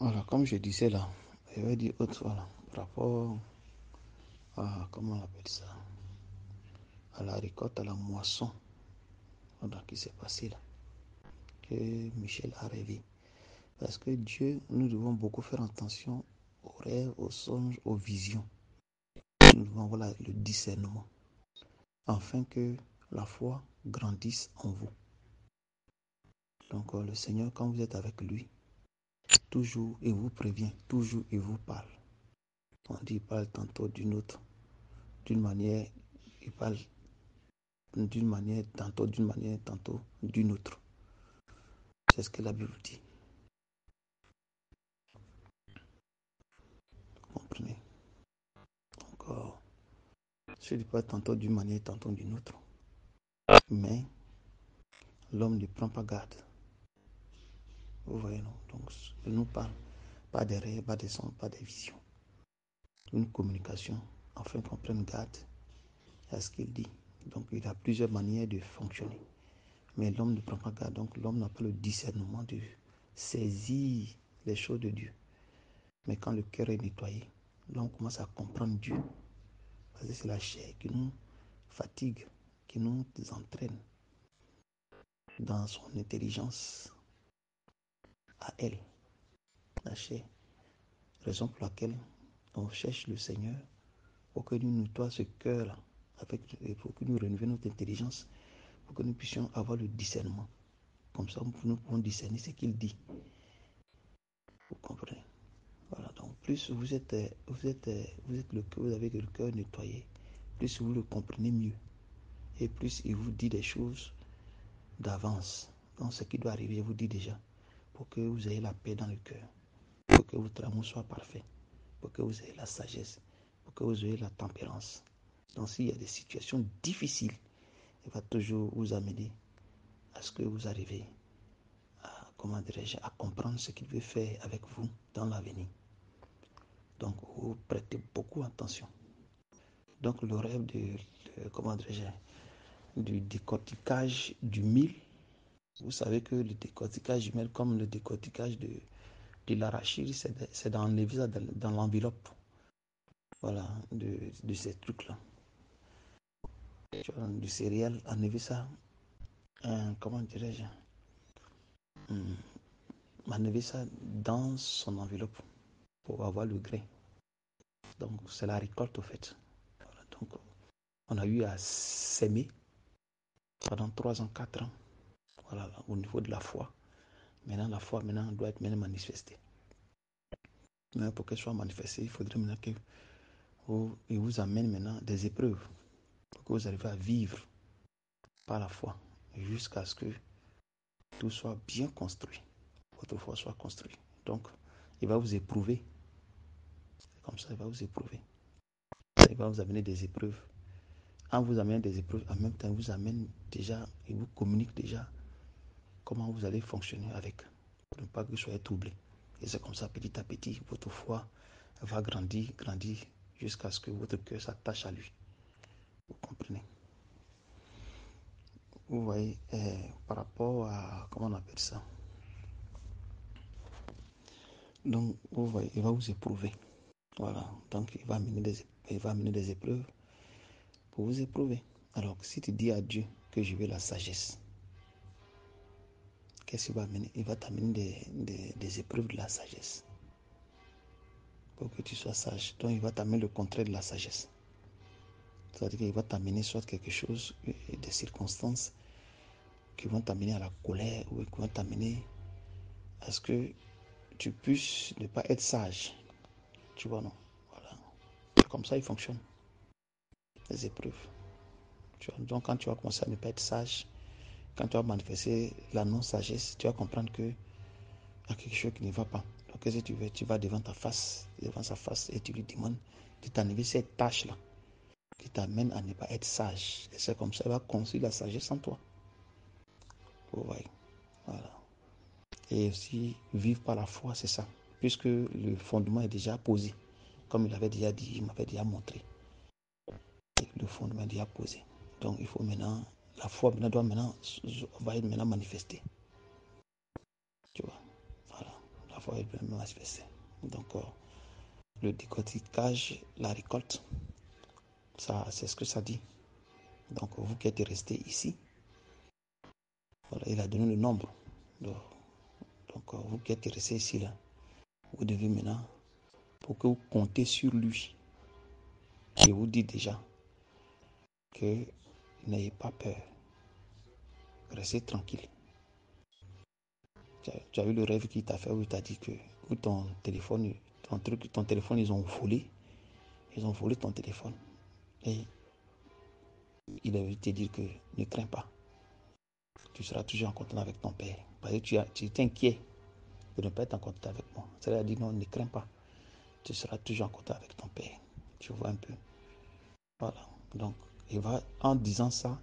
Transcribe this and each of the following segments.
Voilà, comme je disais là, je vais dire autre, voilà, par rapport à, comment on appelle ça, à la récolte, à la moisson, voilà, qui s'est passé là, que Michel a rêvé. Parce que Dieu, nous devons beaucoup faire attention aux rêves, aux songes, aux visions. Nous devons avoir le discernement, afin que la foi grandisse en vous. Donc le Seigneur, quand vous êtes avec lui, toujours il vous prévient, toujours il vous parle. On dit il parle tantôt d'une autre, d'une manière, il parle d'une manière, tantôt d'une manière, tantôt d'une autre. C'est ce que la Bible dit. Vous comprenez? Encore, je ne dis pas tantôt d'une manière, tantôt d'une autre. Mais l'homme ne prend pas garde. Vous voyez, non? Donc, il nous parle pas des rêves, pas des sons, pas des visions. Une communication, afin qu'on prenne garde à ce qu'il dit. Donc, il y a plusieurs manières de fonctionner. Mais l'homme ne prend pas garde. Donc, l'homme n'a pas le discernement de saisir les choses de Dieu. Mais quand le cœur est nettoyé, là, on commence à comprendre Dieu. Parce que c'est la chair qui nous fatigue, qui nous entraîne dans son intelligence à elle, la chair. Raison pour laquelle on cherche le Seigneur pour que nous nettoie ce cœur-là, pour que nous renouvelions notre intelligence, pour que nous puissions avoir le discernement. Comme ça, nous pouvons discerner ce qu'il dit. Vous comprenez? Voilà, donc plus vous avez le cœur nettoyé, plus vous le comprenez mieux. Et plus il vous dit des choses d'avance. Donc ce qui doit arriver, il vous dit déjà, pour que vous ayez la paix dans le cœur, pour que votre amour soit parfait, pour que vous ayez la sagesse, pour que vous ayez la tempérance. Donc s'il y a des situations difficiles, il va toujours vous amener à ce que vous arrivez à, à comprendre ce qu'il veut faire avec vous dans l'avenir. Donc vous prêtez beaucoup attention. Donc le rêve du décortiquage du mil. Vous savez que le décortiquage du mil, comme le décortiquage de l'arachide, c'est d'enlever ça dans l'enveloppe. Voilà, de ces trucs-là. Du céréal, enlever ça, comment dirais-je, enlever ça dans son enveloppe pour avoir le grain. Donc c'est la récolte au fait. Voilà, donc on a eu à s'aimer pendant 3 ans, 4 ans. Voilà, au niveau de la foi. Maintenant, la foi doit être manifestée. Mais pour qu'elle soit manifestée, il faudrait maintenant qu'il vous amène maintenant des épreuves pour que vous arriviez à vivre par la foi jusqu'à ce que tout soit bien construit. Votre foi soit construite. Donc, il va vous éprouver. C'est comme ça, il va vous éprouver. Il va vous amener des épreuves. En vous amenant des épreuves, en même temps, il vous amène déjà, il vous communique déjà comment vous allez fonctionner avec, pour ne pas que vous soyez troublé. Et c'est comme ça, petit à petit, votre foi va grandir, jusqu'à ce que votre cœur s'attache à lui. Vous comprenez? Vous voyez, par rapport à, comment on appelle ça? Donc, vous voyez, il va vous éprouver. Voilà, donc il va amener des épreuves pour vous éprouver. Alors, si tu dis à Dieu que je veux la sagesse, qu'est-ce qu'il va amener? Il va t'amener des épreuves de la sagesse pour que tu sois sage. Donc, il va t'amener le contraire de la sagesse. C'est-à-dire qu'il va t'amener soit quelque chose, des circonstances qui vont t'amener à la colère ou qui vont t'amener à ce que tu puisses ne pas être sage. Tu vois, non? Voilà. C'est comme ça il fonctionne, les épreuves. Tu vois? Donc, quand tu vas commencer à ne pas être sage, quand tu vas manifester la non-sagesse, tu vas comprendre qu'il y a quelque chose qui ne va pas. Donc, qu'est-ce que tu veux? Tu vas devant sa face, et tu lui demandes de t'enlever cette tâche-là qui t'amène à ne pas être sage. Et c'est comme ça qu'il va construire la sagesse en toi. Vous voyez? Voilà. Et aussi, vivre par la foi, c'est ça. Puisque le fondement est déjà posé. Comme il avait déjà dit, il m'avait déjà montré. Et le fondement est déjà posé. Donc, il faut maintenant, la foi va être maintenant manifestée. Tu vois, voilà. La fois il peut manifester. Donc, le décortiquage, la récolte, ça, c'est ce que ça dit. Donc, vous qui êtes resté ici, voilà, il a donné le nombre. Donc, vous qui êtes resté ici, là, vous devez maintenant, pour que vous comptez sur lui, je vous dis déjà que n'ayez pas peur. Restez tranquille. Tu as eu le rêve qu'il t'a fait où il t'a dit que ton téléphone, ils ont volé. Ils ont volé ton téléphone. Et il a te dire que ne crains pas. Tu seras toujours en contact avec ton père. Parce que tu es inquiet de ne pas être en contact avec moi. Ça a dit non, ne crains pas. Tu seras toujours en contact avec ton père. Tu vois un peu. Voilà. Donc, en disant ça,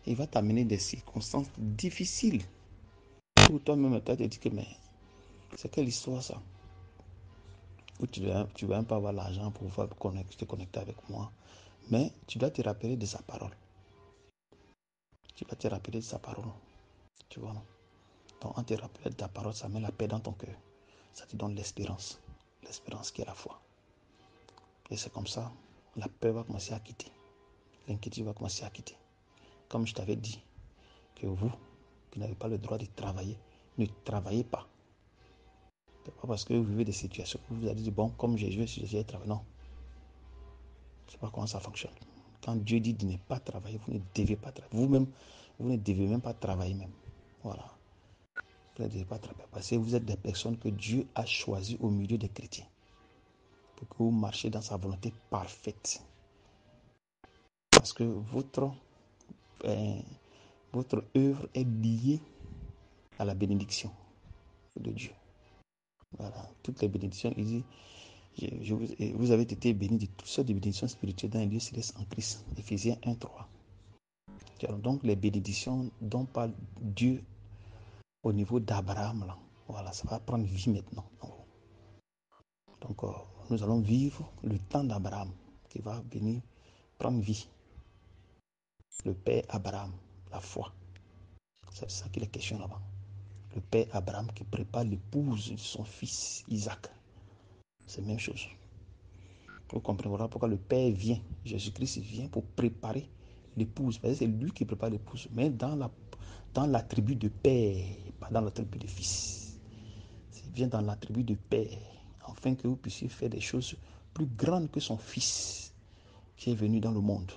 il va t'amener des circonstances difficiles. Pour toi-même, tu te dis que mais c'est quelle histoire ça? Où tu ne vas même pas avoir l'argent pour pouvoir te connecter avec moi. Mais tu dois te rappeler de sa parole. Tu vas te rappeler de sa parole. Tu vois, non? Donc, en te rappelant de ta parole, ça met la paix dans ton cœur. Ça te donne l'espérance. L'espérance qui est la foi. Et c'est comme ça, la peur va commencer à quitter. L'inquiétude va commencer à quitter. Comme je t'avais dit, que vous, qui n'avez pas le droit de travailler, ne travaillez pas. Ce n'est pas parce que vous vivez des situations que vous allez dire, bon, comme j'ai travaillé. Non. Je ne sais pas comment ça fonctionne. Quand Dieu dit de ne pas travailler, vous ne devez pas travailler. Vous-même, vous ne devez même pas travailler même. Voilà. Vous ne devez pas travailler. Parce que vous êtes des personnes que Dieu a choisies au milieu des chrétiens. Pour que vous marchiez dans sa volonté parfaite. Parce que votre œuvre est liée à la bénédiction de Dieu. Voilà. Toutes les bénédictions, il dit, vous avez été bénis de toutes sortes de bénédictions spirituelles dans les lieux célestes en Christ. Éphésiens 1:3. Donc les bénédictions dont parle Dieu au niveau d'Abraham, là, voilà, ça va prendre vie maintenant. Donc nous allons vivre le temps d'Abraham qui va venir prendre vie. Le père Abraham, la foi. C'est ça qu'il est question là-bas. Le père Abraham qui prépare l'épouse de son fils Isaac. C'est la même chose. Vous comprenez, voilà pourquoi le père vient. Jésus-Christ vient pour préparer l'épouse. Parce que c'est lui qui prépare l'épouse. Mais dans l'attribut de père, pas dans l'attribut de fils. Il vient dans l'attribut de père. Afin que vous puissiez faire des choses plus grandes que son fils qui est venu dans le monde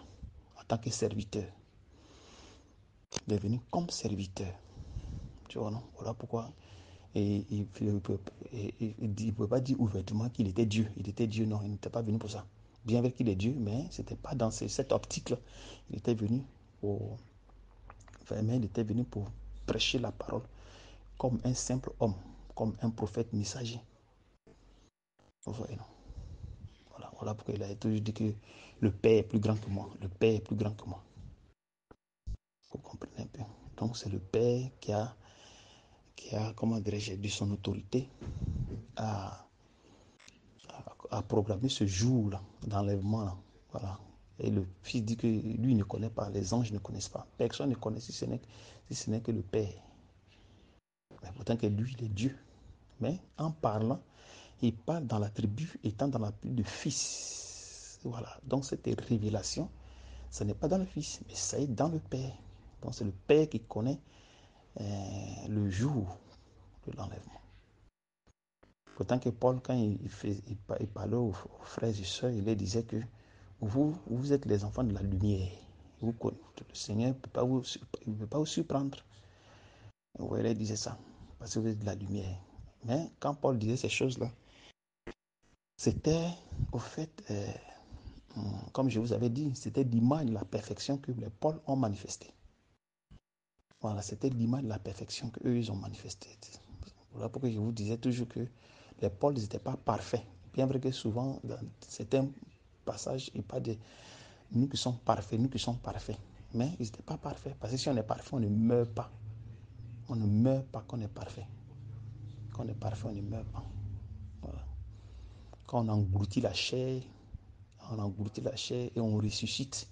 en tant que serviteur. Il est venu comme serviteur. Tu vois, non? Voilà pourquoi. Et il ne peut pas dire ouvertement qu'il était Dieu. Il était Dieu, non, il n'était pas venu pour ça. Bien vrai qu'il est Dieu, mais ce n'était pas dans cette optique-là. Il était venu pour prêcher la parole comme un simple homme, comme un prophète messager. Vous voyez, non? Voilà pourquoi il a toujours dit que le Père est plus grand que moi. Le Père est plus grand que moi. Vous comprenez un peu. Donc c'est le Père qui a comment dirais-je, de son autorité à programmer ce jour-là, d'enlèvement-là. Voilà. Et le Fils dit que lui ne connaît pas, les anges ne connaissent pas. Personne ne connaît si ce n'est que le Père. Mais pourtant que lui, il est Dieu. Mais en parlant, il parle dans l'attribut, étant dans l'attribut de Fils. Voilà. Donc cette révélation, ce n'est pas dans le Fils, mais c'est dans le Père. Donc c'est le Père qui connaît le jour de l'enlèvement. Pourtant que Paul, quand il parlait aux frères et sœurs, il leur disait que vous êtes les enfants de la lumière. Le Seigneur ne peut pas vous surprendre. Vous il disait ça, parce que vous êtes de la lumière. Mais quand Paul disait ces choses-là, c'était au fait, comme je vous avais dit, c'était l'image de la perfection que les Paul ont manifesté. Voilà, c'était l'image de la perfection qu'eux, ils ont manifestée. Voilà pourquoi je vous disais toujours que les Paul n'étaient pas parfaits. Bien vrai que souvent, dans certains passages, il parle de nous qui sommes parfaits, nous qui sommes parfaits. Mais ils n'étaient pas parfaits. Parce que si on est parfait, on ne meurt pas. On ne meurt pas quand on est parfait. Quand on est parfait, on ne meurt pas. Voilà. Quand on engloutit la chair, et on ressuscite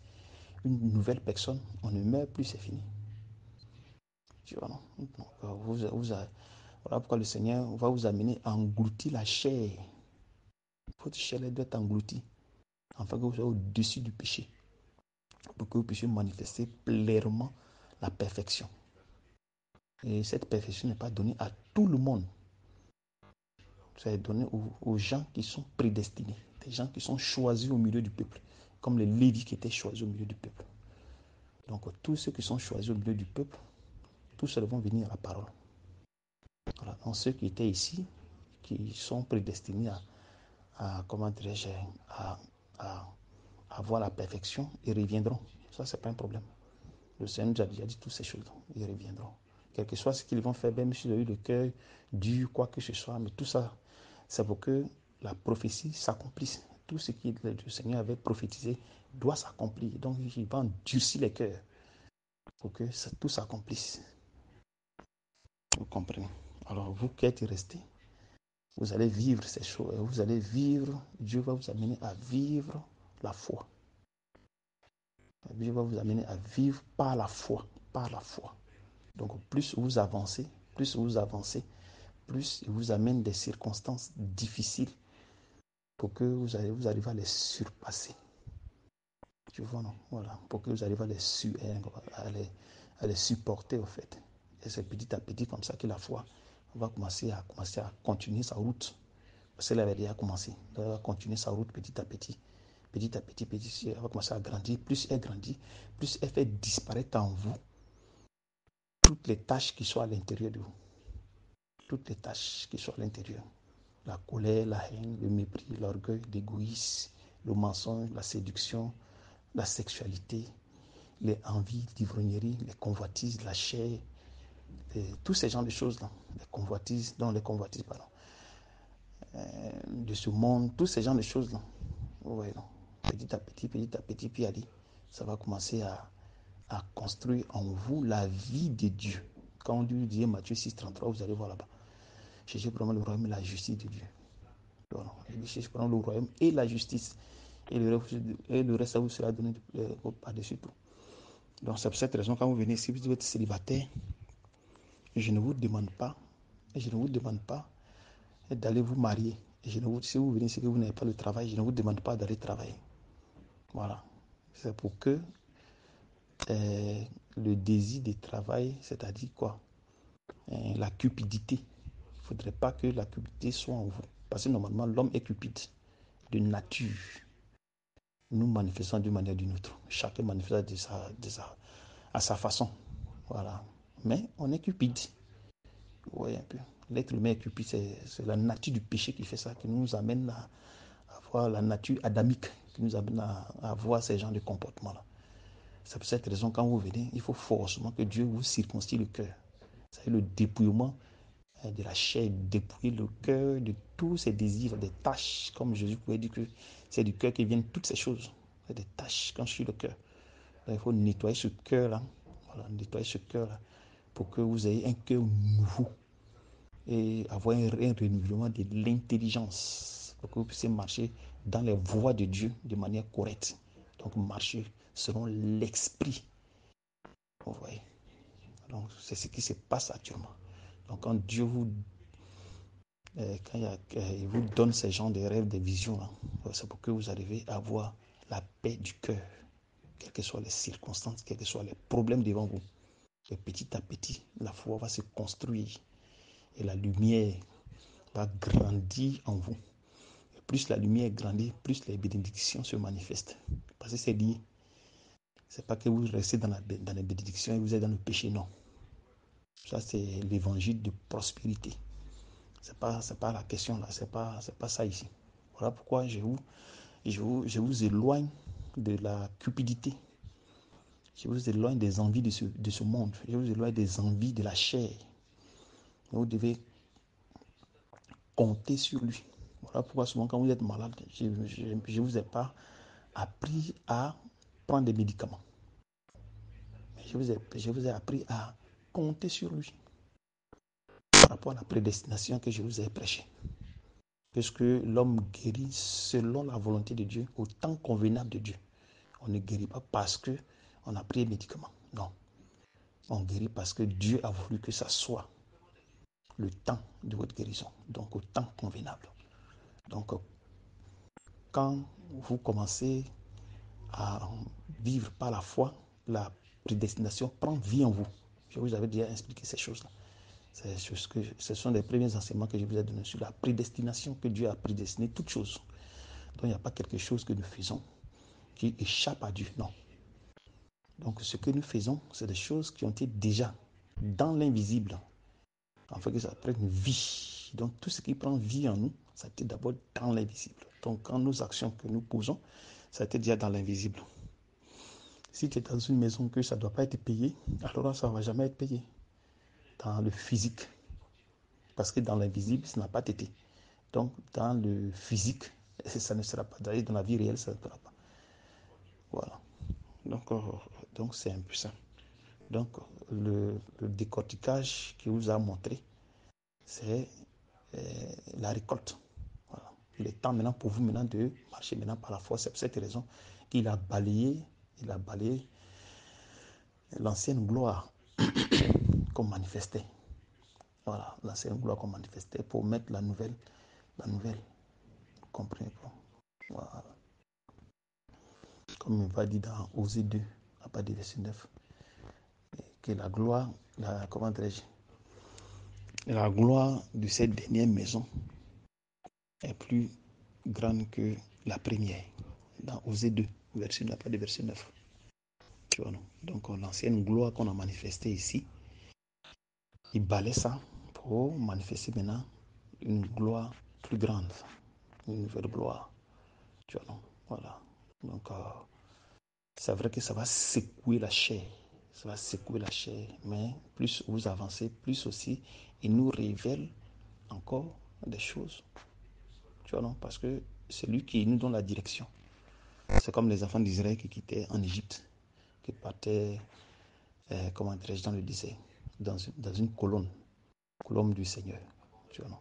une nouvelle personne, on ne meurt plus, c'est fini. Tu vois, non? Donc, Voilà pourquoi le Seigneur va vous amener à engloutir la chair. Votre chair doit être engloutie, afin que vous soyez au-dessus du péché, pour que vous puissiez manifester clairement la perfection. Et cette perfection n'est pas donnée à tout le monde. Ça est donné aux gens qui sont prédestinés, des gens qui sont choisis au milieu du peuple, comme les Lévites qui étaient choisis au milieu du peuple. Donc tous ceux qui sont choisis au milieu du peuple, tous ceux vont venir à la parole. Voilà. Donc ceux qui étaient ici, qui sont prédestinés comment dirais-je, à avoir la perfection, ils reviendront. Ça, c'est pas un problème. Le Seigneur nous a déjà dit toutes ces choses. Ils reviendront. Quel que soit ce qu'ils vont faire, même s'ils ont eu le cœur dur, quoi que ce soit, mais tout ça, c'est pour que la prophétie s'accomplisse. Tout ce que le Seigneur avait prophétisé doit s'accomplir. Donc, il va endurcir les cœurs pour que tout s'accomplisse. Vous comprenez? Alors, vous qui êtes restés, vous allez vivre ces choses. Vous allez vivre, Dieu va vous amener à vivre la foi. Dieu va vous amener à vivre par la foi. Par la foi. Donc, plus vous avancez, plus il vous amène des circonstances difficiles pour que vous arrivez à les surpasser. Tu vois, non? Voilà. Pour que vous arrivez à les supporter, au fait. Et c'est petit à petit comme ça que la foi va commencer à continuer sa route. Parce qu'elle avait déjà commencé. Elle va continuer sa route petit à petit. Petit à petit, elle va commencer à grandir. Plus elle grandit, plus elle fait disparaître en vous toutes les tâches qui sont à l'intérieur de vous. Toutes les tâches qui sont à l'intérieur. La colère, la haine, le mépris, l'orgueil, l'égoïsme, le mensonge, la séduction, la sexualité, les envies, l'ivrognerie, les convoitises, la chair, tous ces genres de choses-là. Les convoitises, pardon. De ce monde, tous ces genres de choses-là. Ouais, non. Petit à petit, puis Ali, ça va commencer à construire en vous la vie de Dieu. Quand on dit Matthieu 6,33, vous allez voir là-bas. Cherchez vraiment le royaume et la justice de Dieu. Cherchez vraiment le royaume et la justice. Et le reste, ça vous sera donné par-dessus tout. Donc, c'est pour cette raison, quand vous venez, si vous êtes célibataire, je ne vous demande pas d'aller vous marier. Si vous venez ici que vous n'avez pas le travail, je ne vous demande pas d'aller travailler. Voilà. C'est pour que le désir de travail, c'est-à-dire quoi? La cupidité. Il ne faudrait pas que la cupidité soit en vous. Parce que normalement, l'homme est cupide de nature. Nous manifestons d'une manière ou d'une autre. Chacun manifeste à sa façon. Voilà. Mais on est cupide. Vous voyez un peu. L'être humain est cupide. C'est la nature du péché qui fait ça, qui nous amène à avoir la nature adamique, qui nous amène à avoir ces genres de comportements-là. C'est pour cette raison, quand vous venez, il faut forcément que Dieu vous circoncie le cœur. C'est le dépouillement de la chair, dépouiller le cœur de tous ses désirs, des tâches, comme Jésus pouvait dire que c'est du cœur qui viennent toutes ces choses. C'est des tâches quand sur le cœur. Donc, il faut nettoyer ce cœur-là, nettoyer ce cœur-là, pour que vous ayez un cœur nouveau et avoir un renouvellement de l'intelligence, pour que vous puissiez marcher dans les voies de Dieu de manière correcte. Donc, marcher selon l'esprit. Vous voyez. Donc, c'est ce qui se passe actuellement. Donc, quand Dieu il vous donne ces genres de rêves, des visions, là, c'est pour que vous arrivez à avoir la paix du cœur, quelles que soient les circonstances, quels que soient les problèmes devant vous. Et petit à petit, la foi va se construire et la lumière va grandir en vous. Et plus la lumière grandit, plus les bénédictions se manifestent. Parce que c'est lié. C'est pas que vous restez dans les bénédictions et vous êtes dans le péché, non. Ça, c'est l'évangile de prospérité. C'est pas la question là, c'est pas ça ici. Voilà pourquoi je vous éloigne de la cupidité. Je vous éloigne des envies de ce monde. Je vous éloigne des envies de la chair. Vous devez compter sur lui. Voilà pourquoi souvent quand vous êtes malade, je ne vous ai pas appris à prendre des médicaments. Je vous ai appris à compter sur lui par rapport à la prédestination que je vous ai prêchée. Puisque l'homme guérit selon la volonté de Dieu, au temps convenable de Dieu. On ne guérit pas parce qu'on a pris des médicaments. Non. On guérit parce que Dieu a voulu que ça soit. le temps de votre guérison, donc au temps convenable. Donc, quand vous commencez à vivre par la foi, la prédestination prend vie en vous. Je vous avais déjà expliqué ces choses-là. Ce sont les premiers enseignements que je vous ai donnés sur la prédestination, que Dieu a prédestiné toutes choses. Donc, il n'y a pas quelque chose que nous faisons qui échappe à Dieu, non. Donc, ce que nous faisons, c'est des choses qui ont été déjà dans l'invisible, afin que ça prenne vie. Donc, tout ce qui prend vie en nous, ça a été d'abord dans l'invisible. Donc, quand nos actions que nous posons, ça a été déjà dans l'invisible. Si tu es dans une maison que ça ne doit pas être payé, alors ça ne va jamais être payé. Dans le physique. Parce que dans l'invisible, ça n'a pas été. Donc, dans le physique, ça ne sera pas. D'ailleurs, dans la vie réelle, ça ne sera pas. Voilà. Donc c'est un peu ça. Donc, le décortiquage qu'il vous a montré, c'est la récolte. Voilà. Il est temps maintenant pour vous maintenant de marcher maintenant par la foi. C'est pour cette raison qu'il a balayé l'ancienne gloire qu'on manifestait. Voilà, l'ancienne gloire qu'on manifestait pour mettre la nouvelle. Vous comprenez pas? Voilà. Comme il va dire dans Osée 2, à partir du verset 9, que la gloire, comment dirais-je, la gloire de cette dernière maison est plus grande que la première. Dans Osée 2, verset 9, à partir du verset 9. Tu vois, non? Donc, l'ancienne gloire qu'on a manifestée ici, il balaie ça pour manifester maintenant une gloire plus grande, une nouvelle gloire. Tu vois, non? Voilà. Donc, c'est vrai que ça va secouer la chair. Ça va secouer la chair. Mais plus vous avancez, plus aussi, il nous révèle encore des choses. Tu vois, non? Parce que c'est lui qui nous donne la direction. C'est comme les enfants d'Israël qui quittaient en Égypte, qui partaient, comment dirais-je, dans le désert, dans une colonne du Seigneur. Tu vois, non?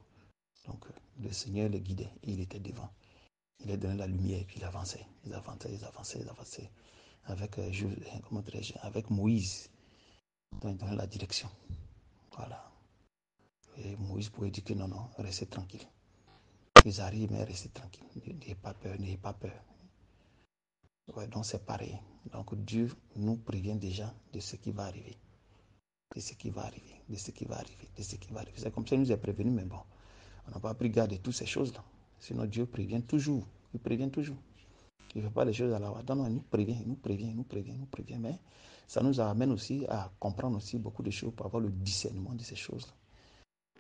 Donc, le Seigneur les guidait et il était devant. Il leur donnait la lumière et puis il avançait. Ils avançaient. Avec, comment dirais-je, avec Moïse. Donc, il donnait la direction. Voilà. Et Moïse pouvait dire que non, restez tranquille. Ils arrivent, mais restez tranquille. N'ayez pas peur. Ouais, donc c'est pareil. Donc Dieu nous prévient déjà de ce qui va arriver. C'est comme ça qu'il nous est prévenu, mais bon, on n'a pas pris garde de toutes ces choses-là. Sinon Dieu prévient toujours. Il prévient toujours. Il ne fait pas les choses à la hâte. Non, il nous prévient. Mais ça nous amène aussi à comprendre aussi beaucoup de choses pour avoir le discernement de ces choses-là.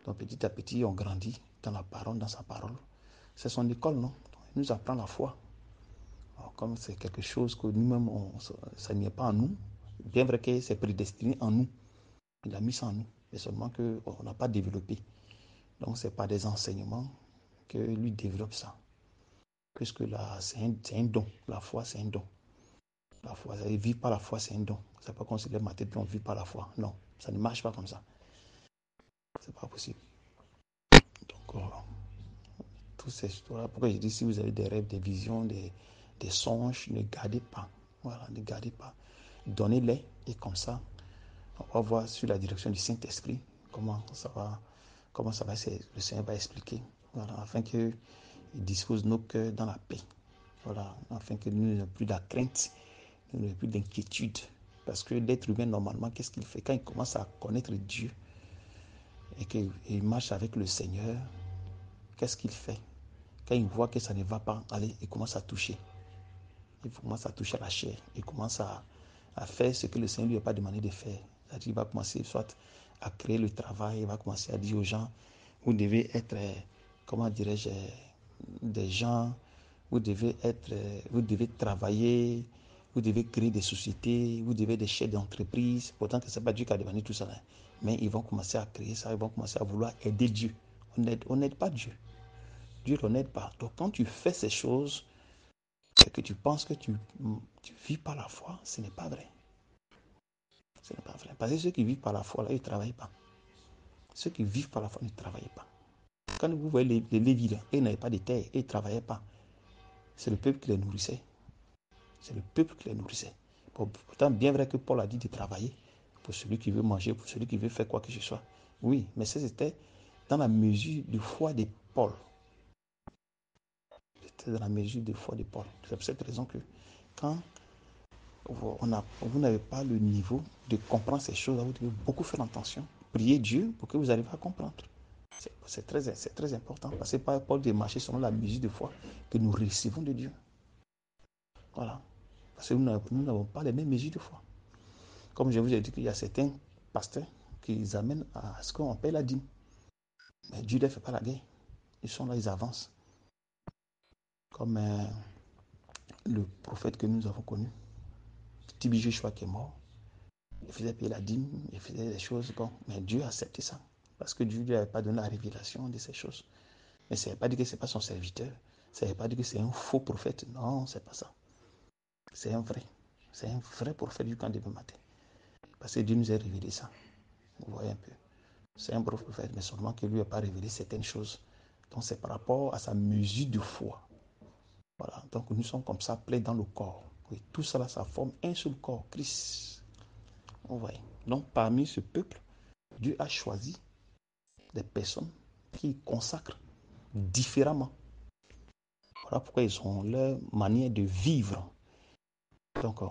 Donc petit à petit, on grandit dans la parole, dans sa parole. C'est son école, non? Il nous apprend la foi. Alors, comme c'est quelque chose que nous-mêmes, ça n'y est pas en nous, bien vrai que c'est prédestiné en nous. Il a mis ça en nous. Mais seulement qu'on n'a pas développé. Donc c'est par des enseignements que lui développe ça. Puisque là, c'est un don. La foi, c'est un don. La foi, vivre par la foi, c'est un don. C'est pas considéré ma tête, on vit par la foi. Non, ça ne marche pas comme ça. C'est pas possible. Donc, tout ces histoires. Pourquoi je dis, si vous avez des rêves, des visions, des songes, ne gardez pas. Voilà, ne gardez pas. Donnez-les et comme ça, on va voir sur la direction du Saint-Esprit comment ça va, le Seigneur va expliquer. Voilà, afin qu'il dispose nos cœurs dans la paix. Voilà, afin que nous n'ayons plus de crainte, nous n'ayons plus d'inquiétude. Parce que l'être humain, normalement, qu'est-ce qu'il fait? Quand il commence à connaître Dieu et qu'il marche avec le Seigneur, qu'est-ce qu'il fait? Quand il voit que ça ne va pas, allez, il commence à toucher. Il commence à toucher la chair. Il commence à faire ce que le Seigneur ne lui a pas demandé de faire. C'est-à-dire qu'il va commencer soit à créer le travail, il va commencer à dire aux gens, vous devez être, comment dirais-je, des gens, vous devez travailler, vous devez créer des sociétés, vous devez être des chefs d'entreprise. Pourtant que ce n'est pas Dieu qui a demandé tout ça. Hein. Mais ils vont commencer à créer ça, ils vont commencer à vouloir aider Dieu. On n'aide pas Dieu. Dieu ne l'aide pas. Donc quand tu fais ces choses, et que tu penses que tu vis par la foi, ce n'est pas vrai. Ce n'est pas vrai. Parce que ceux qui vivent par la foi, là, ils ne travaillent pas. Ceux qui vivent par la foi ne travaillent pas. Quand vous voyez les Lévites, ils n'avaient pas de terre, ils ne travaillaient pas. C'est le peuple qui les nourrissait. Pourtant, bien vrai que Paul a dit de travailler pour celui qui veut manger, pour celui qui veut faire quoi que ce soit. Oui, mais c'était dans la mesure de foi de Paul. C'était dans la mesure de foi de Paul. C'est pour cette raison que quand vous n'avez pas le niveau de comprendre ces choses, vous devez beaucoup faire attention. Priez Dieu pour que vous arriviez à comprendre. C'est très important parce que Paul dit marcher selon la mesure de foi que nous recevons de Dieu. Voilà. Parce que nous n'avons pas les mêmes mesures de foi. Comme je vous ai dit qu'il y a certains pasteurs qui amènent à ce qu'on paie la dîme. Mais Dieu ne fait pas la guerre. Ils sont là, ils avancent. Comme le prophète que nous avons connu, Tibi Joshua qui est mort. Il faisait payer la dîme, il faisait des choses. Bon, mais Dieu a accepté ça. Parce que Dieu ne lui avait pas donné la révélation de ces choses. Mais ça ne veut pas dire que ce n'est pas son serviteur. Ça ne veut pas dire que c'est un faux prophète. Non, ce n'est pas ça. C'est un vrai. C'est un vrai prophète du camp de matin. Parce que Dieu nous a révélé ça. Vous voyez un peu. C'est un prophète, mais seulement qu'il ne lui a pas révélé certaines choses. Donc c'est par rapport à sa mesure de foi. Voilà. Donc nous sommes comme ça, pleins dans le corps. Oui, tout cela, ça forme un seul corps, Christ. Vous voyez. Donc parmi ce peuple, Dieu a choisi des personnes qui consacrent différemment. Voilà pourquoi ils ont leur manière de vivre. Donc,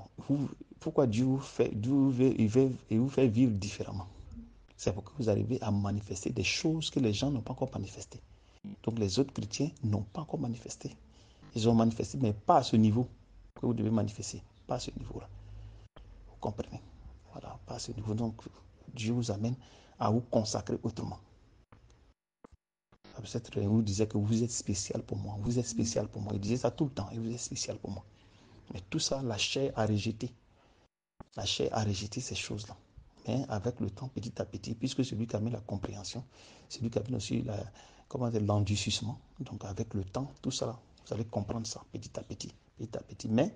pourquoi Dieu vous fait vivre différemment? C'est pour que vous arrivez à manifester des choses que les gens n'ont pas encore manifestées. Donc, les autres chrétiens n'ont pas encore manifesté. Ils ont manifesté, mais pas à ce niveau que vous devez manifester. Pas à ce niveau-là. Vous comprenez? Voilà, pas à ce niveau. Donc, Dieu vous amène à vous consacrer autrement. Peut-être qu'il vous disait que vous êtes spécial pour moi. Vous êtes spécial pour moi. Il disait ça tout le temps. Et vous êtes spécial pour moi. Mais tout ça, la chair a rejeté. La chair a rejeté ces choses-là. Mais avec le temps, petit à petit, puisque celui qui amène la compréhension, celui qui amène aussi l'endurcissement. Donc avec le temps, tout ça, vous allez comprendre ça petit à petit, petit à petit. Mais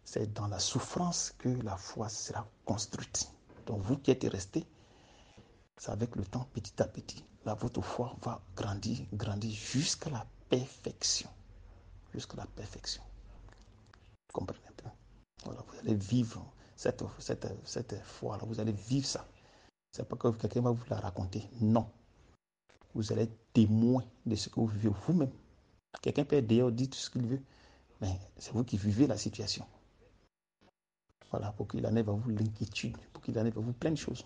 c'est dans la souffrance que la foi sera construite. Donc vous qui êtes restés, c'est avec le temps, petit à petit. Là, votre foi va grandir, grandir jusqu'à la perfection. Jusqu'à la perfection. Vous comprenez un peu? Voilà, vous allez vivre cette foi-là, vous allez vivre ça. C'est pas que quelqu'un va vous la raconter. Non. Vous allez être témoin de ce que vous vivez vous-même. Quelqu'un peut être dehors, dire tout ce qu'il veut, mais c'est vous qui vivez la situation. Voilà, pour qu'il enlève à vous l'inquiétude, pour qu'il enlève à vous plein de choses.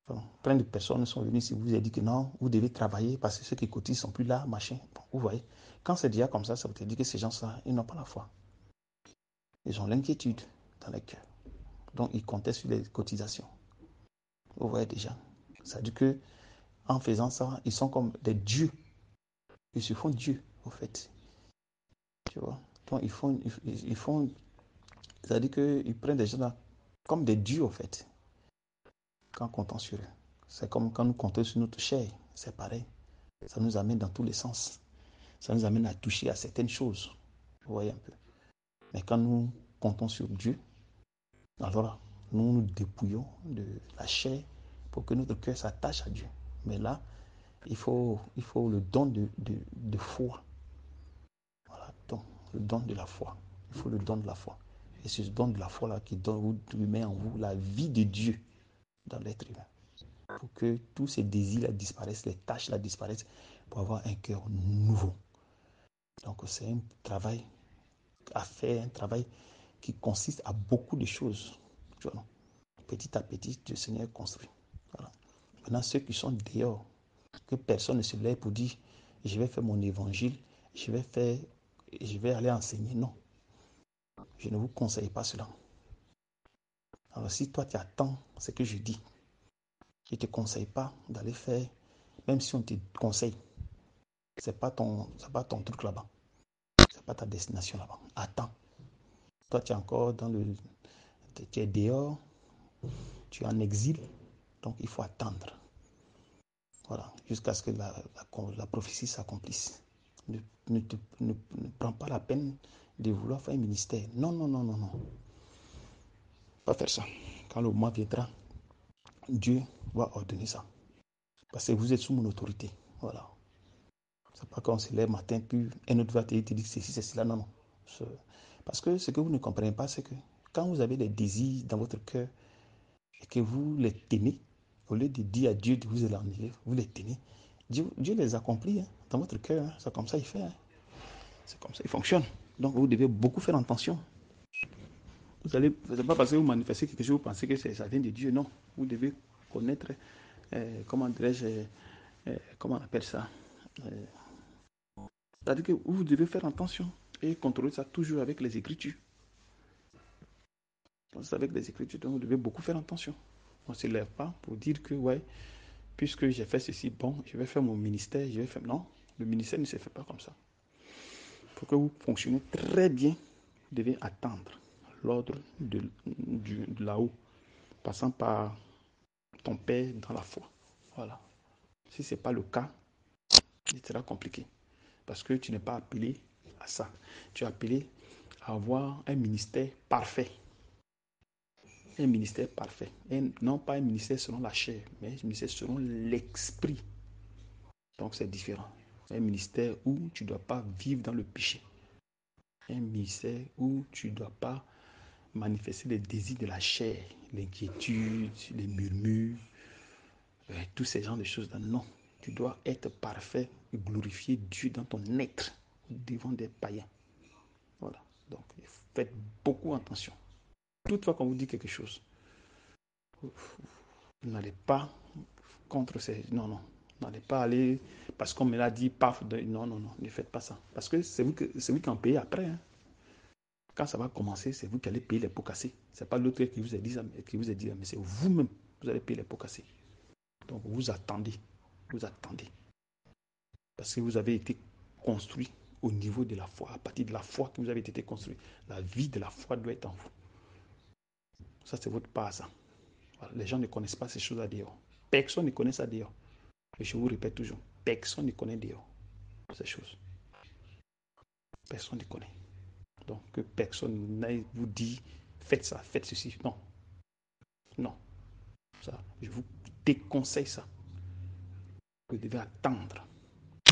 Enfin, plein de personnes sont venues si vous avez dit que non, vous devez travailler parce que ceux qui cotisent ne sont plus là, machin. Bon, vous voyez, quand c'est déjà comme ça veut dire que ces gens-là, ils n'ont pas la foi. Ils ont l'inquiétude dans les cœurs. Donc, ils comptaient sur les cotisations. Vous voyez déjà. Ça veut dire que en faisant ça, ils sont comme des dieux. Ils se font dieux, au fait. Tu vois. Donc, ils font ça veut dire qu'ils prennent des gens là comme des dieux, au fait, quand on compte sur eux. C'est comme quand nous comptons sur notre chair. C'est pareil. Ça nous amène dans tous les sens. Ça nous amène à toucher à certaines choses. Vous voyez un peu. Mais quand nous comptons sur Dieu, alors nous nous dépouillons de la chair pour que notre cœur s'attache à Dieu. Mais là, il faut le don de foi. Voilà, donc, le don de la foi. Il faut le don de la foi. Et c'est ce don de la foi-là qui met en vous la vie de Dieu dans l'être humain. Pour que tous ces désirs-là disparaissent, les tâches-là disparaissent, pour avoir un cœur nouveau. Donc c'est un travail à faire, un travail qui consiste à beaucoup de choses. Tu vois, non? Petit à petit, le Seigneur construit. Voilà. Maintenant, ceux qui sont dehors, que personne ne se lève pour dire, je vais faire mon évangile, je vais aller enseigner. Non, je ne vous conseille pas cela. Alors si toi tu attends ce que je dis, je ne te conseille pas d'aller faire, même si on te conseille, c'est pas ton truc là-bas. C'est pas ta destination là-bas. Attends. Toi tu es encore tu es dehors, tu es en exil, donc il faut attendre. Voilà, jusqu'à ce que la prophétie s'accomplisse. Ne prends pas la peine de vouloir faire un ministère. Non, non, non, non, non. Pas faire ça. Quand le moment viendra, Dieu va ordonner ça. Parce que vous êtes sous mon autorité. Voilà. C'est pas qu'on se lève matin, puis un autre va te dire ceci, c'est cela. Non, non. Parce que ce que vous ne comprenez pas, c'est que quand vous avez des désirs dans votre cœur et que vous les aimez, Au lieu de dire à Dieu de vous enlever, vous les tenez. Dieu les accomplit hein, dans votre cœur. Hein. C'est comme ça il fait. Hein. C'est comme ça il fonctionne. Donc vous devez beaucoup faire attention. Vous allez, c'est pas parce que vous manifestez quelque chose, vous pensez que ça vient de Dieu. Non. Vous devez connaître, comment dirais-je, comment on appelle ça. C'est-à-dire que vous devez faire attention et contrôler ça toujours avec les Écritures. C'est avec les Écritures, donc vous devez beaucoup faire attention. On ne se lève pas pour dire que, ouais, puisque j'ai fait ceci, bon, je vais faire mon ministère, je vais faire... Non, le ministère ne se fait pas comme ça. Pour que vous fonctionnez très bien, vous devez attendre l'ordre de là-haut, passant par ton Père dans la foi. Voilà. Si ce n'est pas le cas, il sera compliqué. Parce que tu n'es pas appelé à ça. Tu es appelé à avoir un ministère parfait. Un ministère parfait. Et non pas un ministère selon la chair, mais un ministère selon l'esprit. Donc c'est différent. Un ministère où tu ne dois pas vivre dans le péché. Un ministère où tu ne dois pas manifester les désirs de la chair, l'inquiétude, les murmures, tous ces genres de choses-là. Non, tu dois être parfait et glorifier Dieu dans ton être devant des païens. Voilà. Donc, faites beaucoup attention. Toutefois, quand vous dites quelque chose, vous n'allez pas contre ces... Non, non. Vous n'allez pas aller parce qu'on me l'a dit, paf. Non, non, non. Ne faites pas ça. Parce que c'est vous qui en payez après. Hein. Quand ça va commencer, c'est vous qui allez payer les pots cassés. Ce n'est pas l'autre qui vous a dit ça, mais c'est vous-même. Vous allez payer les pots cassés. Donc, vous attendez. Vous attendez. Parce que vous avez été construit au niveau de la foi. À partir de la foi que vous avez été construit. La vie de la foi doit être en vous. Ça, c'est votre part, ça. Voilà. Les gens ne connaissent pas ces choses à dehors. Personne ne connaît ça dehors. Et je vous répète toujours, personne ne connaît dehors ces choses. Personne ne connaît. Donc, que personne n'aille vous dire, faites ça, faites ceci. Non. Non. Ça, je vous déconseille ça. Vous devez attendre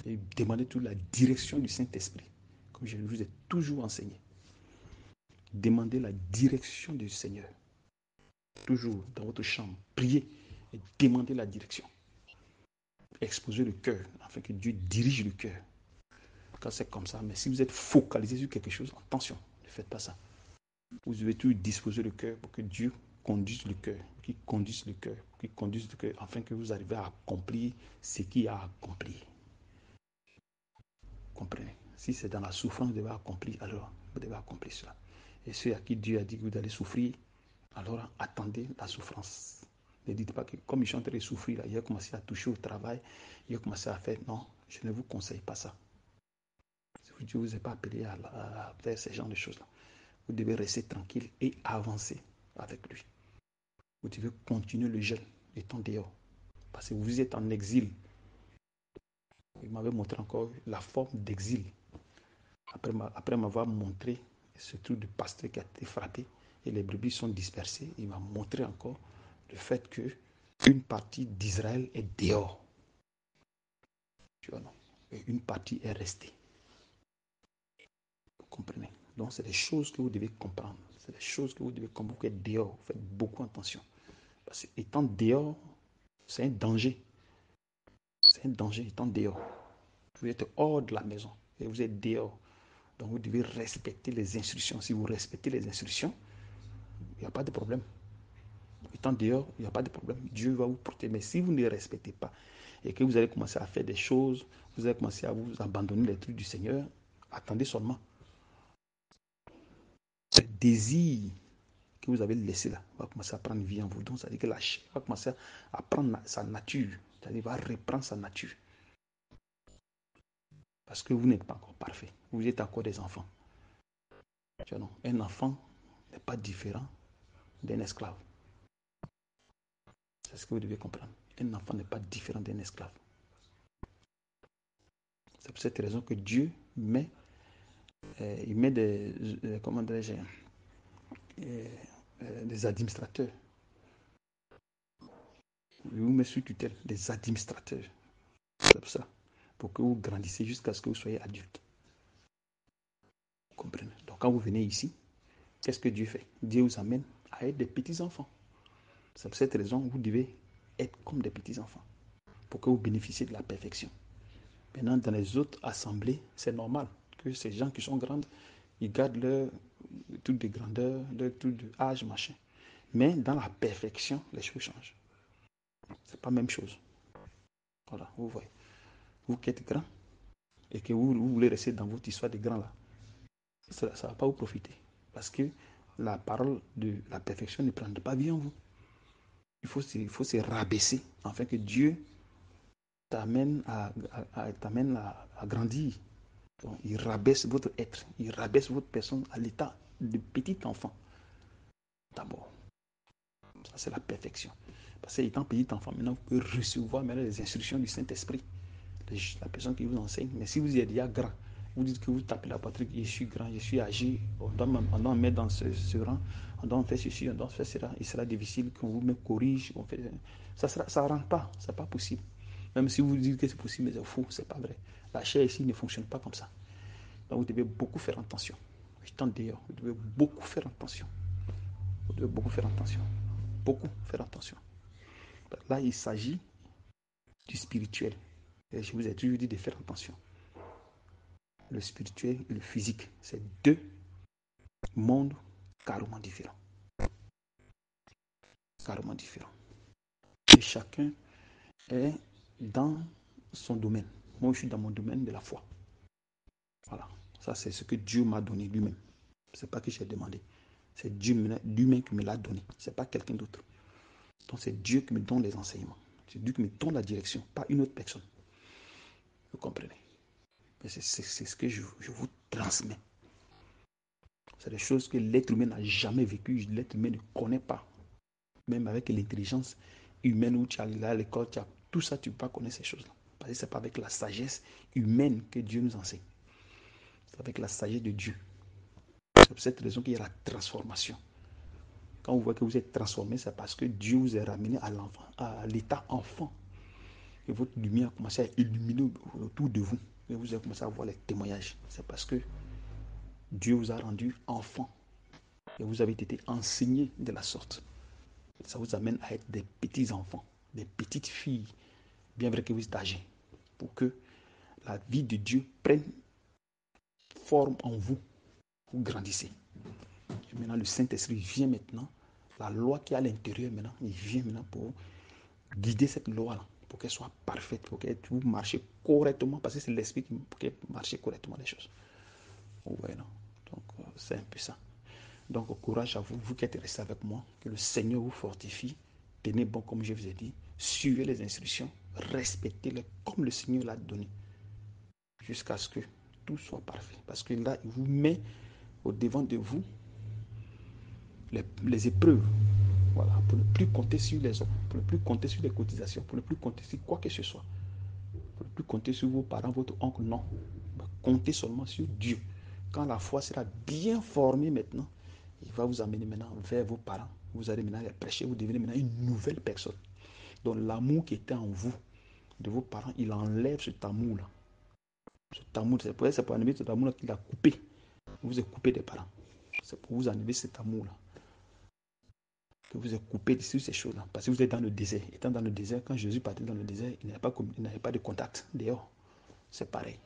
et demander toute la direction du Saint-Esprit. Comme je vous ai toujours enseigné. Demandez la direction du Seigneur. Toujours dans votre chambre. Priez et demandez la direction. Exposez le cœur afin que Dieu dirige le cœur. Quand c'est comme ça, mais si vous êtes focalisé sur quelque chose, attention, ne faites pas ça. Vous devez toujours disposer le cœur pour que Dieu conduise le cœur, qu'il conduise le cœur, qu'il conduise le cœur, afin que vous arriviez à accomplir ce qu'il a accompli. Comprenez? Si c'est dans la souffrance que vous devez accomplir, alors vous devez accomplir cela. Et ceux à qui Dieu a dit que vous allez souffrir, alors attendez la souffrance. Ne dites pas que comme je suis en train de souffrir, là, il a commencé à toucher au travail, il a commencé à faire. Non, je ne vous conseille pas ça. Dieu ne vous a pas appelé à faire ce genre de choses-là. Vous devez rester tranquille et avancer avec lui. Vous devez continuer le jeûne étant dehors. Parce que vous êtes en exil. Il m'avait montré encore la forme d'exil. Après m'avoir montré ce truc de pasteur qui a été frappé et les brebis sont dispersées, il m'a montré encore le fait que une partie d'Israël est dehors. Tu vois, non? Et une partie est restée. Vous comprenez? Donc, c'est des choses que vous devez comprendre. C'est des choses que vous devez comprendre. Vous êtes dehors. Vous faites beaucoup attention. Parce qu'étant dehors, c'est un danger. C'est un danger étant dehors. Vous êtes hors de la maison et vous êtes dehors. Donc, vous devez respecter les instructions. Si vous respectez les instructions, il n'y a pas de problème. Étant dehors, il n'y a pas de problème. Dieu va vous protéger. Mais si vous ne respectez pas et que vous allez commencer à faire des choses, vous allez commencer à vous abandonner les trucs du Seigneur, attendez seulement. Le désir que vous avez laissé là va commencer à prendre vie en vous. Donc, ça veut dire que la chair va commencer à prendre sa nature. C'est-à-dire va reprendre sa nature. Parce que vous n'êtes pas encore parfait. Vous êtes encore des enfants. Tu vois, non? Un enfant n'est pas différent d'un esclave. C'est ce que vous devez comprendre. Un enfant n'est pas différent d'un esclave. C'est pour cette raison que Dieu met, il met comment dirais-je, des administrateurs. Il vous met sous tutelle des administrateurs. C'est pour ça. Pour que vous grandissez jusqu'à ce que vous soyez adulte. Vous comprenez? Donc quand vous venez ici, qu'est-ce que Dieu fait? Dieu vous amène à être des petits enfants. C'est pour cette raison que vous devez être comme des petits-enfants pour que vous bénéficiez de la perfection. Maintenant, dans les autres assemblées, c'est normal que ces gens qui sont grands, ils gardent leur truc de grandeur, leur truc de âge, machin. Mais dans la perfection, les choses changent. C'est pas la même chose. Voilà, vous voyez. Vous qui êtes grand et que vous voulez rester dans votre histoire de grand là, ça ne va pas vous profiter. Parce que la parole de la perfection ne prendra pas vie en vous. Il faut se rabaisser afin que Dieu t'amène à grandir. Donc, il rabaisse votre être, il rabaisse votre personne à l'état de petit enfant. D'abord, ça c'est la perfection. Parce que étant petit enfant, maintenant vous pouvez recevoir maintenant les instructions du Saint-Esprit. La personne qui vous enseigne. Mais si vous êtes déjà grand, vous dites que vous tapez la patrie, je suis grand, je suis âgé, on doit me mettre dans ce rang, on doit faire ceci, on doit faire cela, il sera difficile qu'on vous me corrige, on fait, ça ne rentre pas, c'est pas possible. Même si vous dites que c'est possible, mais c'est faux, c'est pas vrai. La chair ici ne fonctionne pas comme ça. Donc vous devez beaucoup faire attention. Étant d'ailleurs, vous devez beaucoup faire attention. Vous devez beaucoup faire attention. Beaucoup faire attention. Là, il s'agit du spirituel. Et je vous ai toujours dit de faire attention. Le spirituel et le physique, c'est deux mondes carrément différents. Carrément différents. Et chacun est dans son domaine. Moi, je suis dans mon domaine de la foi. Voilà. Ça, c'est ce que Dieu m'a donné lui-même. Ce n'est pas que j'ai demandé. C'est Dieu lui-même qui me l'a donné. Ce n'est pas quelqu'un d'autre. Donc, c'est Dieu qui me donne les enseignements. C'est Dieu qui me donne la direction, pas une autre personne. Vous comprenez? C'est ce que je vous transmets. C'est des choses que l'être humain n'a jamais vécues. L'être humain ne connaît pas. Même avec l'intelligence humaine où tu es à l'école, tout ça, tu ne peux pas connaître ces choses-là. Parce que ce n'est pas avec la sagesse humaine que Dieu nous enseigne. C'est avec la sagesse de Dieu. C'est pour cette raison qu'il y a la transformation. Quand vous voyez que vous êtes transformé, c'est parce que Dieu vous a ramené à l'état enfant. Et votre lumière a commencé à illuminer autour de vous. Et vous avez commencé à voir les témoignages. C'est parce que Dieu vous a rendu enfant. Et vous avez été enseigné de la sorte. Et ça vous amène à être des petits enfants, des petites filles, bien vrai que vous êtes âgés, pour que la vie de Dieu prenne forme en vous. Vous grandissez. Et maintenant, le Saint-Esprit vient maintenant. La loi qui est à l'intérieur maintenant, il vient maintenant pour guider cette loi-là, pour qu'elle soit parfaite, pour que vous marchiez correctement, parce que c'est l'Esprit qui marche correctement les choses. Vous voyez, non? Donc, c'est un peu ça. Donc, courage à vous, vous qui êtes restés avec moi, que le Seigneur vous fortifie. Tenez bon comme je vous ai dit. Suivez les instructions, respectez-les comme le Seigneur l'a donné, jusqu'à ce que tout soit parfait. Parce que là, il vous met au devant de vous les épreuves. Voilà, pour ne plus compter sur les hommes, pour ne plus compter sur les cotisations, pour ne plus compter sur quoi que ce soit. Pour ne plus compter sur vos parents, votre oncle, non. Comptez seulement sur Dieu. Quand la foi sera bien formée maintenant, il va vous amener maintenant vers vos parents. Vous allez maintenant les prêcher, vous devenez maintenant une nouvelle personne. Donc l'amour qui était en vous, de vos parents, il enlève cet amour-là. Cet amour, c'est pour enlever cet amour-là qu'il a coupé. Vous êtes coupé des parents. C'est pour vous enlever cet amour-là. Que vous êtes coupé de ces choses-là. Parce que vous êtes dans le désert. Étant dans le désert, quand Jésus partait dans le désert, il n'avait pas de contact dehors. C'est pareil.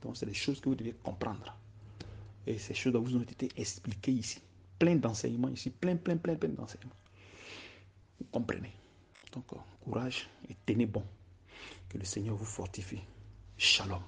Donc c'est des choses que vous devez comprendre. Et ces choses vous ont été expliquées ici. Plein d'enseignements ici. Plein d'enseignements. Vous comprenez. Donc courage et tenez bon. Que le Seigneur vous fortifie. Shalom.